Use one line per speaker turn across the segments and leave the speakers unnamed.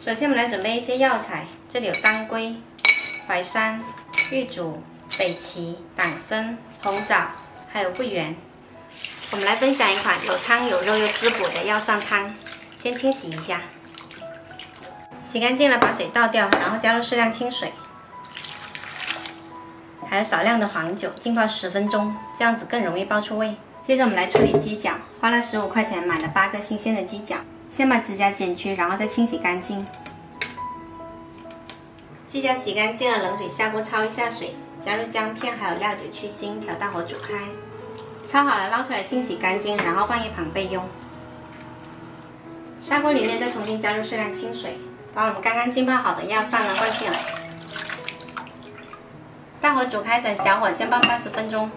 首先我们来准备一些药材，这里有当归、淮山、玉竹、北芪、党参、红枣，还有桂圆。我们来分享一款有汤有肉又滋补的药膳汤。先清洗一下，洗干净了把水倒掉，然后加入适量清水，还有少量的黄酒，浸泡10分钟，这样子更容易爆出味。接着我们来处理鸡脚，花了15块钱买了8个新鲜的鸡脚，先把指甲剪去，然后再清洗干净。鸡脚洗干净了，冷水下锅焯一下水，加入姜片还有料酒去腥，调大火煮开。焯好了捞出来清洗干净，然后放一旁备用。砂锅里面再重新加入适量清水，把我们刚刚浸泡好的药膳呢灌进来。大火煮开，转小火先爆30分钟。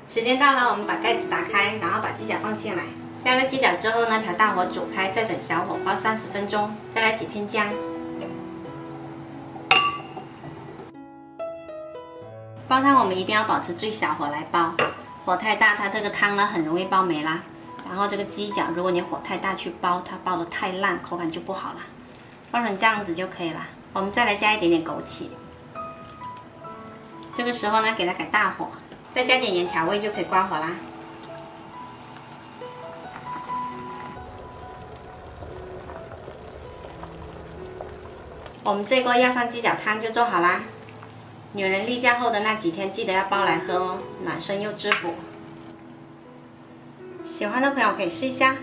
时间到了，我们把盖子打开，然后把鸡脚放进来。加了鸡脚之后呢，调大火煮开，再转小火爆30分钟。再来几片姜。煲汤我们一定要保持最小火来煲，火太大，它这个汤呢很容易煲没啦。然后这个鸡脚，如果你火太大去煲，它煲得太烂，口感就不好了。煲成这样子就可以了。我们再来加一点点枸杞。这个时候呢，给它改大火，再加点盐调味就可以关火啦。我们这锅药膳鸡脚汤就做好啦。女人例假后的那几天，记得要煲来喝哦，暖身又滋补。喜欢的朋友可以试一下。